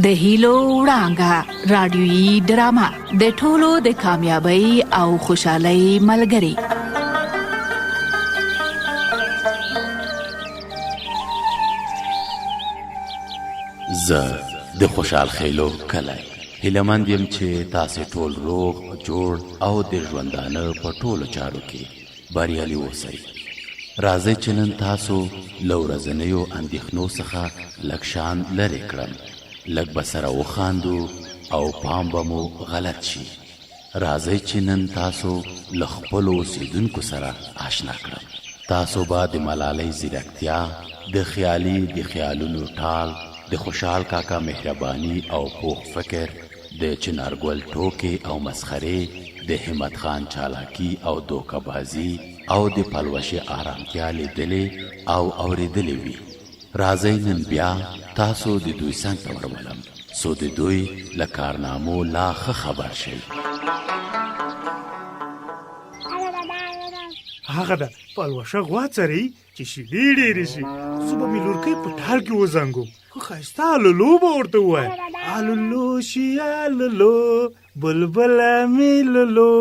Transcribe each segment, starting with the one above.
د هیلو وړانګه رادیويي ډرامه د ټولو د کامیابی او خوشحالۍ ملګری. زه د خوشحال خیلو کلی هیلهمند یم چې تاسې ټول روغ جوړ او د ژوندانه په ټولو چارو کې بریالي اوسئ. راځئ چې نن تاسو له ورځنیو اندېښنو څخه لږ شان لرې کړم، لږ به سره وخاندو او پام به مو غلط شي. راځئ چې نن تاسو له خپلو اوسېدونکو سره آشنا کړم. تاسو به د ملالۍ ځیرکتیا، د خیالي د خیالونو ټال، د خوشحال کاکا مهرباني او پوخ فکر، د چنارګل ټوکې او مسخرې، د همت خان چالاکی او دوکه‌بازي او د پلوشې آرامتیا لیدلې او اورېدلې وي. راځئ نن بیا تاسو د دوی څنګ ته ورولم څو د دوی له کارنامو لا ښه خبر شئ. هغه ده پلوشه غوا څري چې شیدې ډېرې شي. زه به مې لورکۍ په ټال کې وزنګوم، خو ښایسته الولو به ورته ووایم: الولو شي الولو بلبله مې لولو،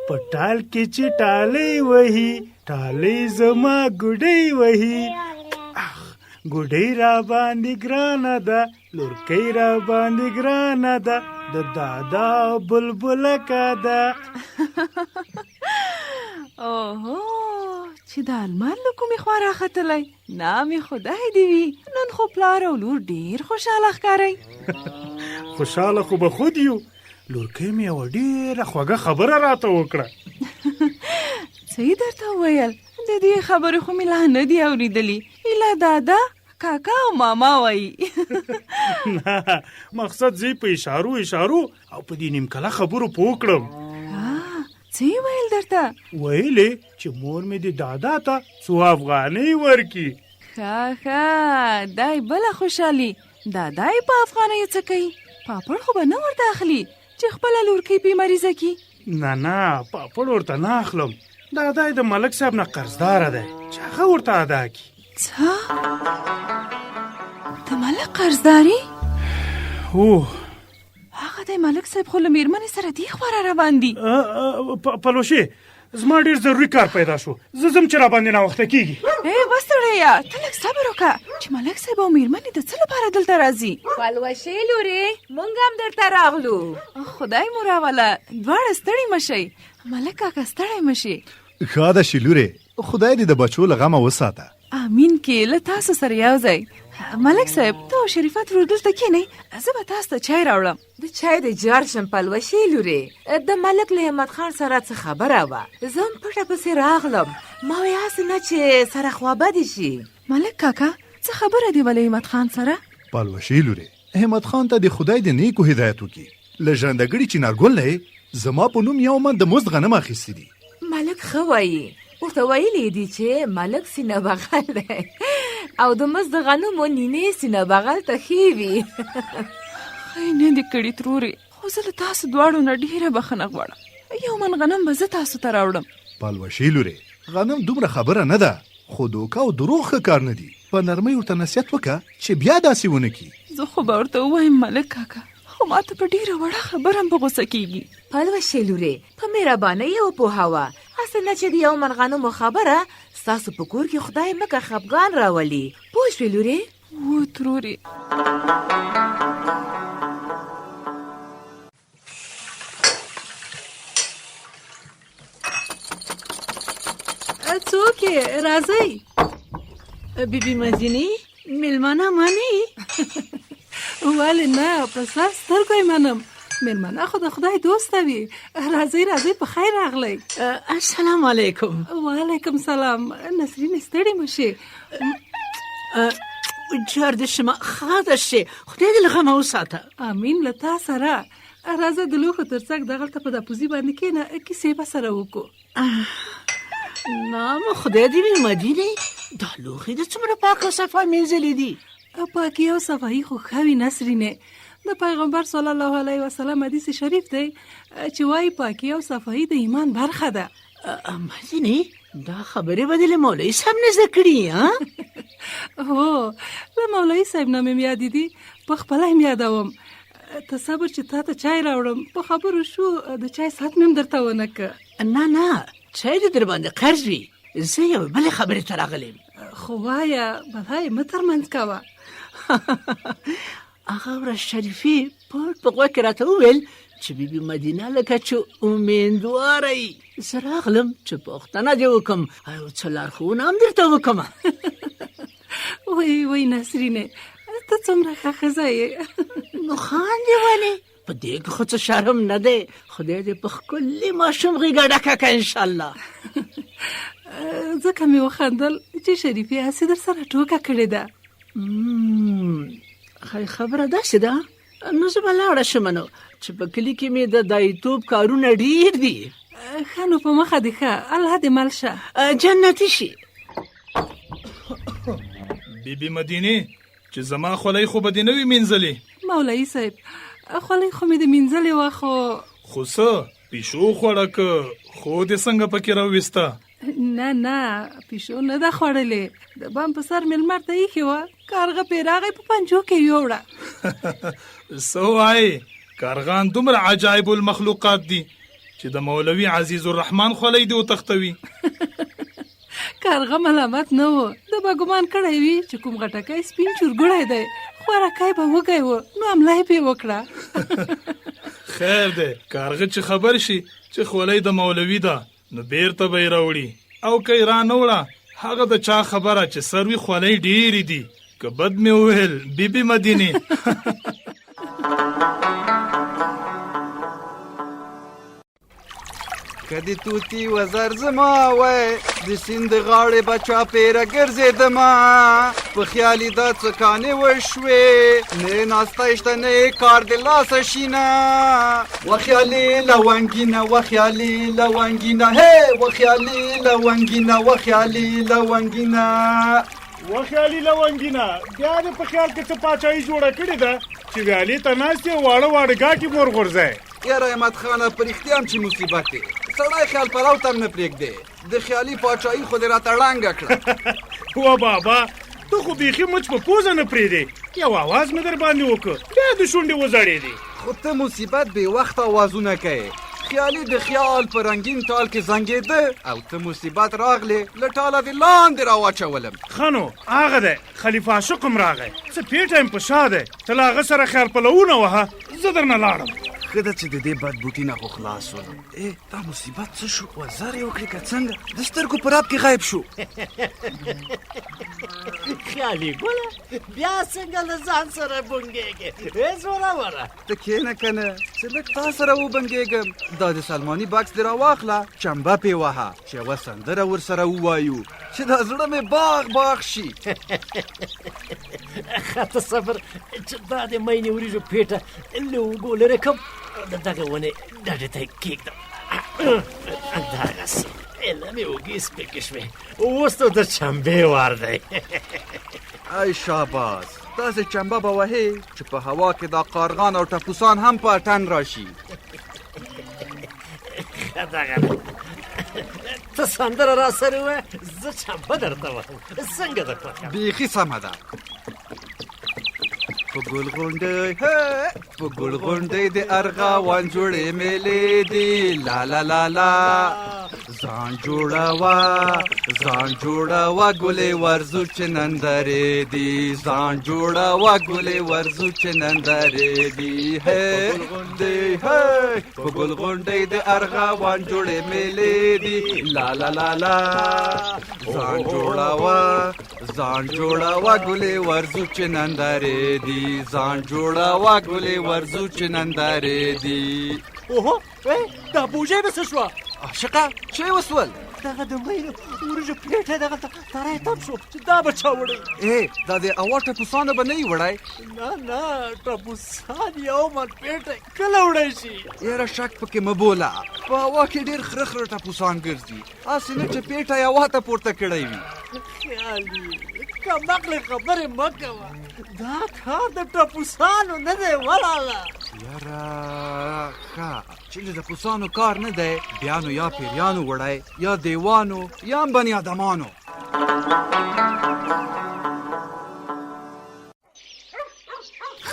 په ټال کې چې ټالۍ وهي ټالۍ زما ګوډۍ وهي. ګوډۍ را باندې ګرانه ده، لورکۍ را باندې ګرانه ده، د دادا بلبله کا ده. اوهو چې د المار له کومې خوا راختلی، نامې خدای دې وي. نن خو پلار او لور ډېر خوشحاله ښکارئ. خوشحاله خو به خود یو. لورکۍ مې یوه ډېره خوږه خبره راته وکړه. څه یې درته وویل؟ د دې خبرې خو مې لا نه دي اورېدلي. ایله دادا، کاکا او ماما وایي. نه، مقصد زه په اشارو او په دې نیمکله خبرو پوه کړم. څه یې ویل درته؟ ویلې چې مور مې د دادا ته څو افغانۍ ورکي. ښه دای بله خوشحالي. دادا یې په افغانیو څه کوي؟ پاپړ خو به نه ورته اخلي چې خپله لورکۍ پې مریضه کي؟ نه پاپړ ورته نه اخلم. دادا یې د ملک صاحب نه قرضداره دی چې هغه ورته ادا کي. څه؟ د ملک قرضداري؟ هو، هغه د ملک صاحب خو له مېرمنې سره دې خوا را روان دي. پلوشې، زما ډېر ضروري کار پیدا شو، زه ځم چې را باندې ناوخته کېږي. بس سړیه، ته لږ صبر وکړه چې ملک صاحب او مېرمنې د څه لپاره دلته راځي. پلوشې لورې، موږ هم درته راغلو. خدای مو راوله، دواړه ستړي مه شئ. ملک کاکا ستړی مه شي. ښه ده شیلورې، خدای دې د بچو له غمه وساته. امین. کې له تاسو سره یو ځای. ملک صاحب، ته او شریفت ورو دلته کښېنئ، زه به تاسو ته چای راوړم. د چای د جار شم پلوشې لورې. د ملک له همت خان سره څه خبره وه، زه هم پټه پسې راغلم. ما وایي هسې نه چې سره خوابدې شي. ملک کاکا، څه خبره دې له همت خان سره؟ پلوشې لورې، همت خان ته د خدای د نیکو هدایت وکړي. له ژرندګړي چنارګل نه زما په نوم یو من د مزد غنم اخیستي دي. ملک ښه وایي، ورته ویلي دي چې ملک سینه بغل دی او د مزد غنمو نینې سینه بغل ته ښې وي. خی نه دې کړي ترورې، خو زه له تاسو دواړو نه ډېره بخښنه غواړم. یو من غنم به زه تاسو ته راوړم. پلوشې لورې، غنم دومره خبره نه ده، خو دوکه او دروغ ښه کار نه دي. په نرمۍ ورته نصیحت وکړه چې بیا داسې ونه کړي. زه خو به ورته ووایم ملک کاکا، خو ما ته په ډېره وړه خبره هم په غوسه کېږي. پلوشې لورې، په مهربانۍ یې وپوهوه، هسې نه چې د یو من غنمو خبره ستاسو په کور کې خدای مکه خفګان راولي. پوه شوې لورې؟ و ترورې. څوک یې؟ راځئ. بیبي مدینې، مېلمانه منې؟ ولې نه، په سر سترګو یې منم. مېلمانه خو د خدای دوسته وي. راځئ په خیر راغلی. السلام علیکم. وعلیکم سلام. نسرین ستړې مه شې. جار دې شمه، ښه ده شې، خدای دې له غمه وساته. امین. له تا سره. راځه د لوښو تر څنګ دغلته په داپوزي باندې کښېنه، کیسې به سره وکړو. نام خدای دې وي مدینې، دا لوښي د څومره پاک او صفا مینځلي دي. پاکي او صفایي خو ښه وي نسرینې. د پیغمبر صلی الله علیه وسلم حدیث شریف دی چې وایي پاکي او صفایي د ایمان برخه ده. مدینې، دا خبرې به دې له مولوي صاحب نه زده کړي؟ هو، له مولوي صاحب نه مې یادې دي، په خپله یې یادوم. تصور چې تا ته چای راوړم په خبرو شو د چای سات مې هم درته ونه که. نه چای دې در باندې قرض وي. زه یو بلې خبرې ته راغلی یم. خو وایه بلای مه ترمنځ کوه. هغه ورځ شریفې پټ په غوږ کې راته وویل چې بیبي مدینه لکه چې امیندواره یي. زه راغلم چې پوښتنه دې وکړم او څه لارښوونه هم درته وکړم. وای نسرینې ته څومره ښه ښځه یې. نو خاندې ولې؟ په دې کې خو څه شرم نه دی. خدای دې په ښکلي ماشوم غېږه ډکه کړه انشاءالله. ځکه مې وخندل چې شریفې هسې در سره ټوکه کړې ده. خبره داسې ده. نو زه به لاړه شم نو چې په کلي کې مې د دایتوب کارونه ډېر دي. ښه نو په مخه دې ښه. الله دې مل شه. جنتي شي. بیبي مدینې چې زما خولۍ خو به دې نه وي مینځلې. مولوي صاحب خولۍ خو مې د مینځلې وه خو څه پیشو خوړه که خو دې څنګه پکې راویسته؟ نه پیشو نه ده خوړلې. د بام په سر مې لمر ته ایښې وه. کارغه پرې راغی په پنجو کې یوړه. څه وایې؟ کارغان دومره عجایب المخلوقات دي چې د مولوي عزیز الرحمن خولۍ دې وتښتوي. کارغه ملامت نه و. د به ګمان کړی وي چې کوم غټکی سپین چورګوړی دی. خوارکی به وږی و نو حمله یې پې وکړه. خیر دی کارغه چې خبر شي چې خولۍ د مولوي ده نو بیرته به یې راوړي او که یې را نه وړه هغه د چا خبره چې سروي خولۍ ډېرې دي. که بد مې وویل بیبي مدینې. کدی توتی وزر زما وای د سیند غاړې بچا پیره ګرځېدما په خیالي دا څکانې وشوې نه ناسته شته نه کار د لاسه شینه وخیالي لونګینه وخیالي لونګینه هی وخیالي لونګینه وخیالي لونګینه وخیالي لونګینه بیا دې په خیال کې څه پاچاهي جوړه کړې ده چې ویالې ته ناست یې واړه ګاټې مور غورځی. یاره احمد خانه په رښتیا هم چې مصیبت دی. سړی خیال پلو ته هم نه پرېږدی. د خیالي پاچاهي خو دې راته ړنګه کړه. وا بابا ته خو بیخي مچ په پوزه نه پرېږدې. یو اواز مې در باندې وکړ بیا د شونډې وزړېدې. خو ته مصیبت بې وخته اوازونه کوې. خیالي د خیال په رنګین ټال کې زنګېده او ته مصیبت راغلې له ټاله دې لاندې راواچولم. ښه نو هغه دی خلیفه عاشق هم راغی. څه پیټه یم په شا دی. ته له هغه سره خیال پلوونه وهه زه درنه لاړم. ښه ده چې د دې بد بوټي نه خو خلاص شولم. دا مصیبت څه شو؟ وزر یې وکړې که څنګه؟ د سترګو په راب کې غایب شو. خیالي ګله بیا څنګه له ځان سره بونګېږې؟ زوروره ته کښېنه که نه چې لږ تا سره وبنګېږم. دا د سلماني بکس دې راواخله چمبه پې وهه چې یوه سندره ورسره ووایو چې دا زړه مې باغ شي. ښه صبر چې دا د مینې وریژو پیټه له اوږو لرې کړم د دغه ونې ډډې ته یې کېږدم. دغسې ایله مې اوږې سپکې شوې. اوس نو د چمبې وار دی. ای شاباس داسې چمبه به وهې چې په هوا کې دا قارغان او ټپوسان هم په اتن راشي. ښه دغه ته سندره را سره وه زه چمبه درته وهم. څنګه ده خوښه؟ بیخي سمه ده. په ګل غونډۍ د ارغوان جوړې میلې دي لا لا لا لا ځان جوړوه ګلې ورځو چې نندرې دي ځان جوړوه ګلې ورځو چې نندرې دي. په ګل غونډۍ د ارغوان جوړې میلې دي لا لا لا لا ځان جوړوه ګلې ورځو چې نندرې دي ځان جوړوه ګلې ورځو چې نندرې دي. اوهو دا بوجۍ به څه شوه؟ عاشقه چه وسول؟ دغه د مینو وریژو پیټه دغه تری تم شو چې دا به چا وړی؟ دا د اوا ټپوسانو به نه یې وړی؟ نه ټپوسان یو من پیټه کله وړی شي؟ یاره شک پکې مه بوله. په هوا کې ډېر خره ټپوسان ګرځي. هسې نه چې پیټه یې هوا ته پورته کړی وي. خیالي کمعقلې خبرې مه کوه. دا کار د ټپوسانو نه دی ولاله. یاره ښه چې د ټپوسانو کار نه دی بیا نو یا پیریانو وړی یا دیوانو یا هم بني ادمانو.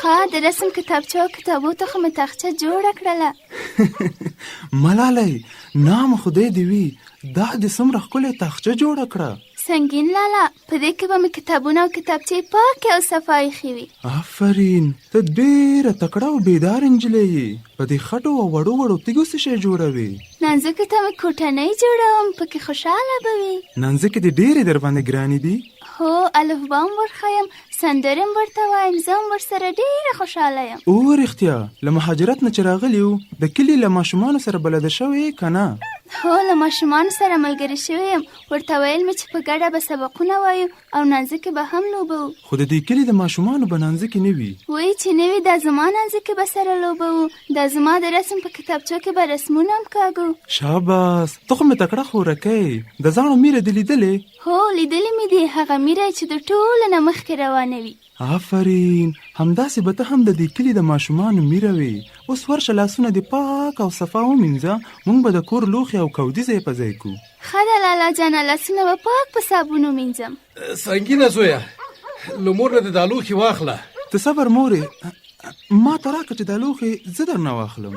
ها د رسم کتابچه او کتابو ته خو مې تاخچه جوړه کړله. ملالۍ نام خدای دې وي، دا دې څومره ښکلې تاخچه جوړه کړه. سنګین لالا، په دې کې به مې کتابونه او کتابچې پاکې او صفا ایښې وي. آفرین، ته ډېره تکړه او بیدار نجلۍ یې. په دې خټو او وړو وړو تیږو څه شی جوړوې؟ نانځکو ته مې کوټنۍ جوړوم، پکې خوشحاله به وي. نانځکې دې ډېرې در باندې ګرانې دي؟ هو، الفبا هم ورښیم، سندرې هم ورته وایم، زه هم ورسره ډېره خوشحاله یم. او رښتیا له مهاجرت نه چې راغلي یو د کلي له ماشومانو سره بلده شوې که نه؟ هو، له ماشومانو سره ملګرې شوې یم. ورته ویل مې چې په ګډه به سبقونه وایو او نانځکې به هم لوبو. خو د دې کلي د ماشومانو به نانځکې نه وي. وایي چې نه وي، دا زما نانځکې به سره لوبو. دا زما د رسم په کتابچو کې به رسمونه هم کاږو. شاباس، ته خو مې تکړه خورکۍ. د زاڼو میره دې لیدلې؟ هو، لیدلې مې دي، هغه میره چې د ټولو نه مخکې روانه وي. آفرین، همداسې به ته هم د دې کلي د ماشومانو میره وي. اوس ورشه لاسونه دې پاک او صفا ومینځه، موږ به د کور لوښي او کودي ځای په ځای کړو. ښه ده لالا جانه، لاسونه به پاک په صابون ومینځم. سنګینه زویه، له مور نه دې دا لوښي واخله. ته صبر مورې، ما ته راکړه چې دا لوښي زه درنه واخلم.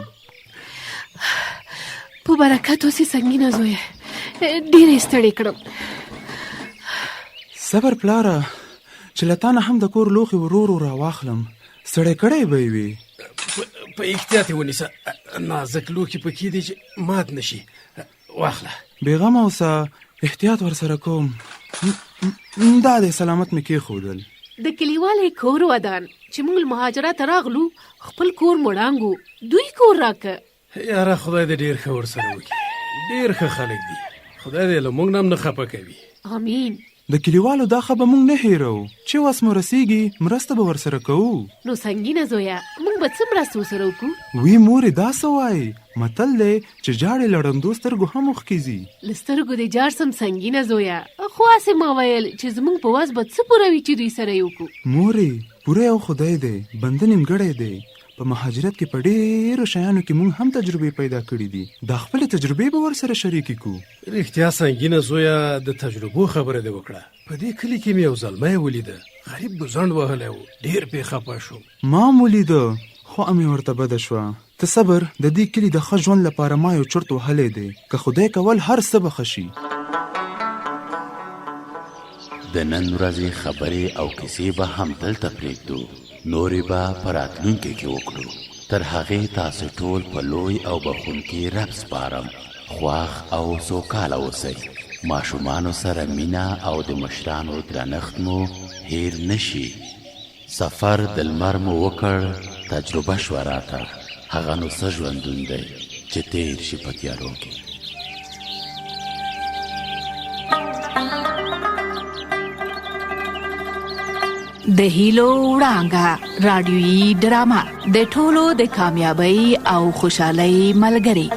په برکت اوسې سنګینه زویه، ډېره یې ستړې کړم. صبر پلاره، چې له تا نه هم د کور لوښي ورو ورو راواخلم، ستړی کړی به یې وي. په احتیاط یې ونیسه، نازک لوښي پکې دي چې مات نشي. واخله. بېغمه اوسه، احتیاط ورسره کوم. دا دی سلامت مې کېښودل. د کلیوالې کور ودان چې موږ مهاجرت راغلو، خپل کور مړانګو، دوی کور راکه. یاره خدای دې ډېر ښه ورسره وکړي، ډېر ښه خلک دي. خدای دې له موږ نه هم نه خفه کوي. آمین. د کلیوالو دا خبره موږ نه هیرو، چې وس مو رسیږي مرسته به ورسره کوو. نو سنګینه زویا، موږ به څه مرسته ورسره وکړو؟ وی مورې، دا څه وایي؟ متل دی چې جاړې له ړندو سترګو هم اوښکېږي. له سترګو دې جاړ سم سنګینه زویا، خو هسې ما ویل چې زموږ په وس به څه پوره وي چې دوی سره یې وکړو. مورې، پوره یو خدای دی، بنده نیمګړی دی. په مهاجرت کې په ډېرو شیانو کې موږ هم تجربې پیدا کړې دي. دا خپلې تجربې به ورسره شریکې کړو. رښتیا سنګینه زویه، د تجربو خبره دې وکړه. په دې کلي کې مې یو زلمی ولیده، غریب ګزڼ وهلی و، ډېر پې خفه شوم. ما هم ولیده، خو امې ورته بده شوه. ته صبر، د دې کلي د ښه ژوند لپاره ما یو چرت وهلی دی، که خدای کول هر څه به ښه شي. د نن ورځې خبرې او کیسې به هم دلته پرېږدو، نورې به په راتلونکي کې وکړو. تر هغې تاسو ټول په لوی او بخښونکي رب سپارم. خواښ او سوکاله اوسئ. ماشومانو سره مینه او د مشرانو درنښت مو هیر نشي. سفر د لمر مو وکړ، تجربه شوه راته، هغه نو څه ژوندون دی چې تیر شي په تیارو کې. د هیلو وړانګه رادیویي ډرامه د ټولو د کامیابی او خوشحالۍ ملګری.